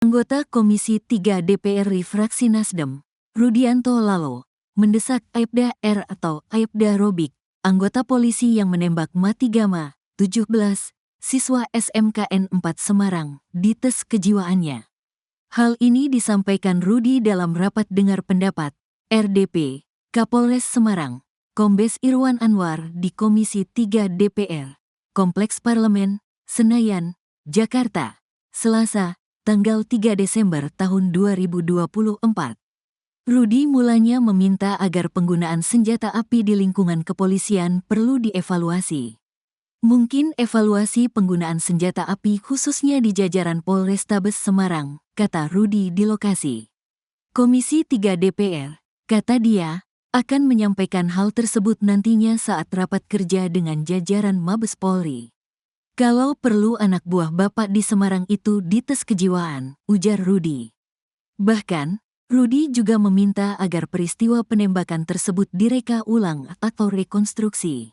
Anggota Komisi 3 DPR Fraksi Nasdem, Rudianto Lalo, mendesak Aibda R atau Aibda Robik, anggota polisi yang menembak mati Gama, 17, siswa SMKN 4 Semarang, dites kejiwaannya. Hal ini disampaikan Rudi dalam rapat dengar pendapat, RDP, Kapolres Semarang, Kombes Irwan Anwar di Komisi 3 DPR, Kompleks Parlemen, Senayan, Jakarta, Selasa, tanggal 3 Desember tahun 2024. Rudi mulanya meminta agar penggunaan senjata api di lingkungan kepolisian perlu dievaluasi. Mungkin evaluasi penggunaan senjata api khususnya di jajaran Polrestabes Semarang, kata Rudi di lokasi. Komisi 3 DPR, kata dia, akan menyampaikan hal tersebut nantinya saat rapat kerja dengan jajaran Mabes Polri. Kalau perlu anak buah bapak di Semarang itu dites kejiwaan, ujar Rudi. Bahkan, Rudi juga meminta agar peristiwa penembakan tersebut direka ulang atau rekonstruksi.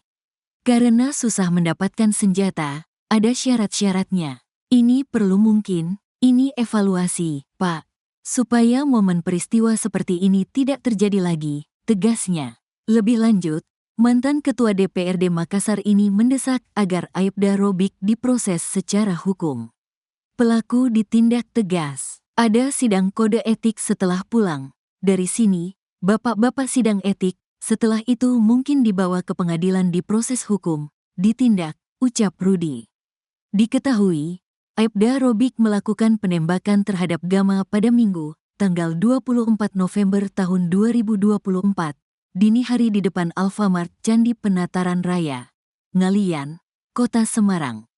Karena susah mendapatkan senjata, ada syarat-syaratnya. Ini perlu mungkin, ini evaluasi, Pak. Supaya momen peristiwa seperti ini tidak terjadi lagi, tegasnya. Lebih lanjut, mantan Ketua DPRD Makassar ini mendesak agar Aibda Robik diproses secara hukum. Pelaku ditindak tegas. Ada sidang kode etik setelah pulang. Dari sini, bapak-bapak sidang etik, setelah itu mungkin dibawa ke pengadilan di proses hukum, ditindak, ucap Rudi. Diketahui, Aibda Robik melakukan penembakan terhadap Gama pada Minggu, tanggal 24 November tahun 2024. Dini hari di depan Alfamart Candi Penataran Raya, Ngalian, Kota Semarang.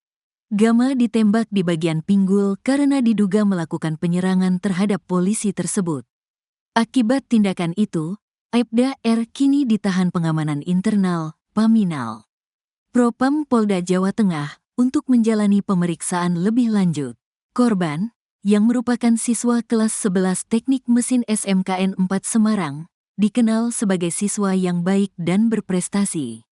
Gama ditembak di bagian pinggul karena diduga melakukan penyerangan terhadap polisi tersebut. Akibat tindakan itu, Aibda R kini ditahan pengamanan internal, Paminal, Propam Polda Jawa Tengah, untuk menjalani pemeriksaan lebih lanjut. Korban, yang merupakan siswa kelas 11 Teknik Mesin SMKN 4 Semarang, dikenal sebagai siswa yang baik dan berprestasi.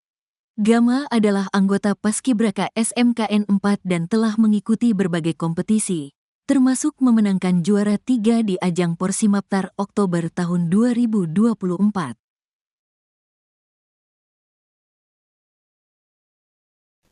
Gama adalah anggota Paskibraka SMKN 4 dan telah mengikuti berbagai kompetisi, termasuk memenangkan juara 3 di ajang Porsimaptar Oktober tahun 2024.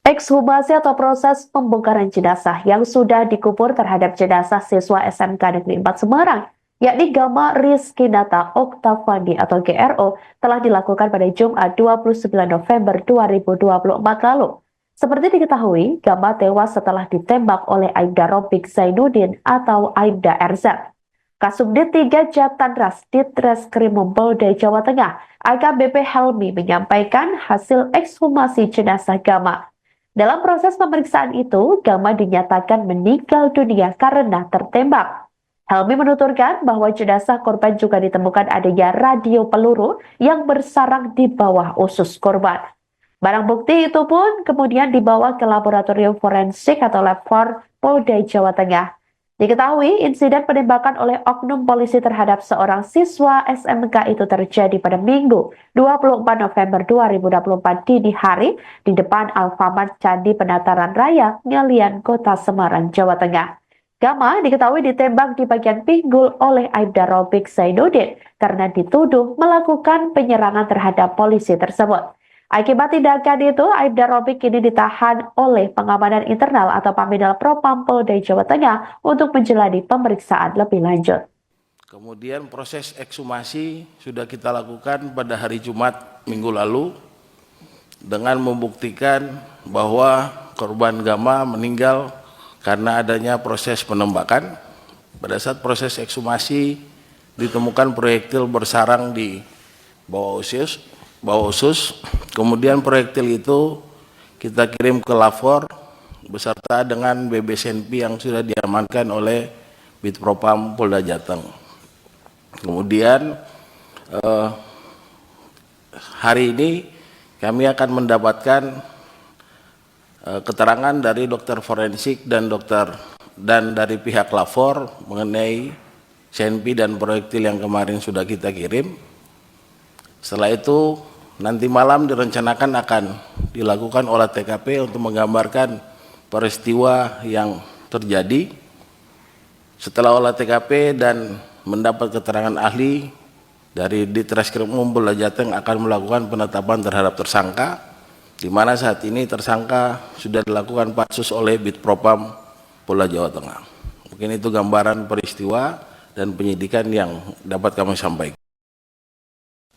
Ekshumasi atau proses pembongkaran jenazah yang sudah dikubur terhadap jenazah siswa SMK Negeri 4 Semarang, yakni Gama Rizkinata Oktavandi atau GRO, telah dilakukan pada Jumat 29 November 2024 lalu. Seperti diketahui, Gama tewas setelah ditembak oleh Aibda Robik Zainuddin atau Aibda RZ. Kasubdit 3 Jatanras Ditreskrim Polda Jawa Tengah, AKBP Helmi menyampaikan hasil ekshumasi jenazah Gama. Dalam proses pemeriksaan itu, Gama dinyatakan meninggal dunia karena tertembak. Helmi menuturkan bahwa jenazah korban juga ditemukan adanya radio peluru yang bersarang di bawah usus korban. Barang bukti itu pun kemudian dibawa ke laboratorium forensik atau lab 4 Polda Jawa Tengah. Diketahui insiden penembakan oleh oknum polisi terhadap seorang siswa SMK itu terjadi pada Minggu 24 November 2024 dini hari di depan Alfamart Candi Penataran Raya, Ngalian, Kota Semarang, Jawa Tengah. Gama diketahui ditembak di bagian pinggul oleh Aibda Robik Zainuddin karena dituduh melakukan penyerangan terhadap polisi tersebut. Akibat tindakan itu, Aibda Robik kini ditahan oleh pengamanan internal atau Paminal Propam Polda Jawa Tengah untuk menjalani pemeriksaan lebih lanjut. Kemudian proses ekshumasi sudah kita lakukan pada hari Jumat minggu lalu dengan membuktikan bahwa korban Gama meninggal karena adanya proses penembakan. Pada saat proses ekshumasi ditemukan proyektil bersarang di bawah usus. Kemudian proyektil itu kita kirim ke Lafor beserta dengan BBSNP yang sudah diamankan oleh Bitpropam Polda Jateng. Kemudian hari ini kami akan mendapatkan keterangan dari dokter forensik dan dari pihak Lafor mengenai SNP dan proyektil yang kemarin sudah kita kirim. Setelah itu nanti malam direncanakan akan dilakukan olah TKP untuk menggambarkan peristiwa yang terjadi. Setelah olah TKP dan mendapat keterangan ahli dari Ditreskrimum Polda Jateng akan melakukan penetapan terhadap tersangka, di mana saat ini tersangka sudah dilakukan pansus oleh Bitpropam Polda Jawa Tengah. Mungkin itu gambaran peristiwa dan penyidikan yang dapat kami sampaikan.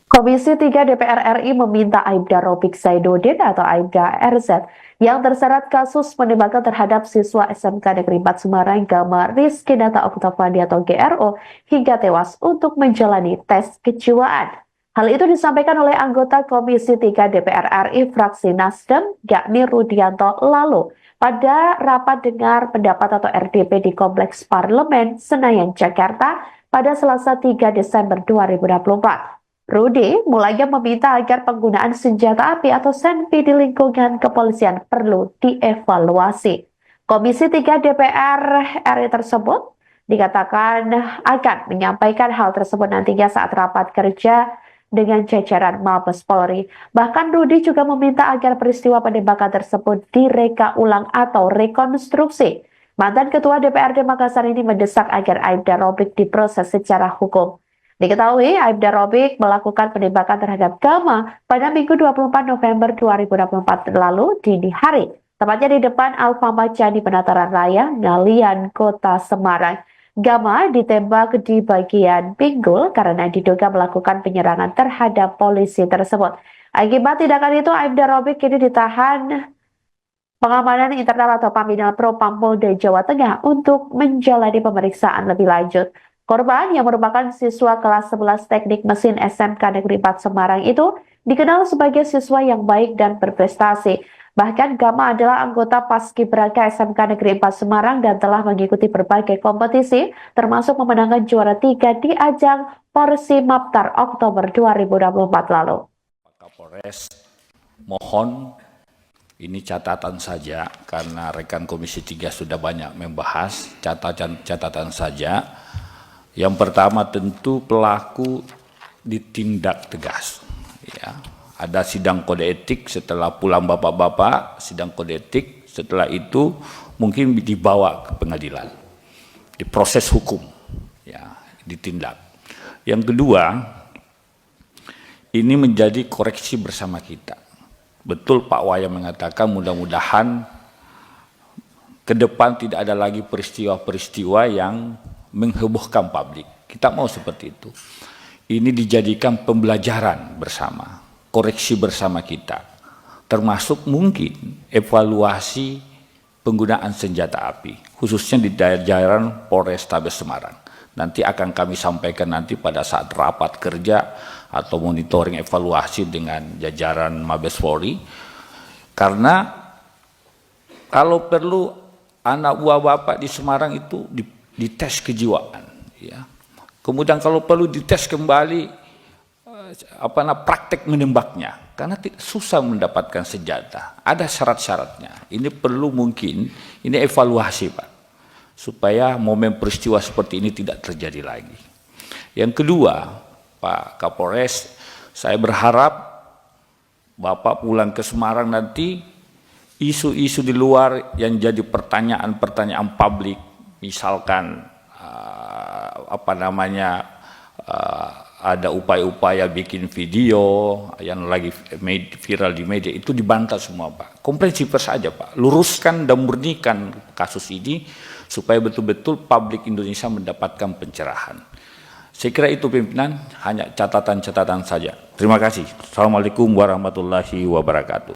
Komisi 3 DPR RI meminta Aibda Robik Zainuddin atau Aibda RZ yang terseret kasus penembakan terhadap siswa SMK Negeri 4 Semarang Gama Rizkinata Oktavandi atau GRO hingga tewas untuk menjalani tes kejiwaan. Hal itu disampaikan oleh anggota Komisi 3 DPR RI fraksi Nasdem, yakni Rudianto Lalu, pada rapat dengar pendapat atau RDP di Kompleks Parlemen Senayan, Jakarta pada Selasa 3 Desember 2024. Rudi mulanya meminta agar penggunaan senjata api atau senpi di lingkungan kepolisian perlu dievaluasi. Komisi 3 DPR RI tersebut dikatakan akan menyampaikan hal tersebut nantinya saat rapat kerja dengan jajaran Mabes Polri. Bahkan Rudi juga meminta agar peristiwa penembakan tersebut direka ulang atau rekonstruksi. Mantan Ketua DPRD Makassar ini mendesak agar Aibda Robik diproses secara hukum. Diketahui Aibda Robik melakukan penembakan terhadap Gama pada Minggu 24 November 2024 lalu dini hari, tepatnya di depan Alfamart Candi Penataran Raya, Ngalian, Kota Semarang. Gama ditembak di bagian pinggul karena diduga melakukan penyerangan terhadap polisi tersebut. Akibat tindakan itu, Aibda Robik kini ditahan pengamanan internal atau Pambina Propam Polda Jawa Tengah untuk menjalani pemeriksaan lebih lanjut. Korban yang merupakan siswa kelas 11 Teknik Mesin SMK Negeri 4 Semarang itu dikenal sebagai siswa yang baik dan berprestasi. Bahkan Gama adalah anggota Paskibraka SMK Negeri 4 Semarang dan telah mengikuti berbagai kompetisi, termasuk memenangkan juara 3 di ajang Porsi Maptar Oktober 2024 lalu. Pak Kapolres, mohon ini catatan saja karena rekan Komisi 3 sudah banyak membahas, catatan saja. Yang pertama tentu pelaku ditindak tegas. Ya, ada sidang kode etik setelah pulang bapak-bapak, sidang kode etik. Setelah itu mungkin dibawa ke pengadilan, diproses hukum, ya, ditindak. Yang kedua, ini menjadi koreksi bersama kita. Betul Pak Waya mengatakan mudah-mudahan ke depan tidak ada lagi peristiwa-peristiwa yang menghebohkan publik. Kita mau seperti itu. Ini dijadikan pembelajaran bersama, koreksi bersama kita, termasuk mungkin evaluasi penggunaan senjata api, khususnya di jajaran Polrestabes Semarang. Nanti akan kami sampaikan nanti pada saat rapat kerja atau monitoring evaluasi dengan jajaran Mabes Polri. Karena kalau perlu anak buah bapak di Semarang itu dites kejiwaan, ya. Kemudian kalau perlu dites kembali praktek menembaknya, karena susah mendapatkan senjata, ada syarat-syaratnya. Ini perlu mungkin ini evaluasi Pak, supaya momen peristiwa seperti ini tidak terjadi lagi. Yang kedua, Pak Kapolres, saya berharap Bapak pulang ke Semarang nanti isu-isu di luar yang jadi pertanyaan-pertanyaan publik. Misalkan ada upaya-upaya bikin video yang lagi viral di media itu dibantah semua Pak. Komprehensif saja Pak, luruskan dan murnikan kasus ini supaya betul-betul publik Indonesia mendapatkan pencerahan. Saya kira itu pimpinan, hanya catatan-catatan saja. Terima kasih. Assalamualaikum warahmatullahi wabarakatuh.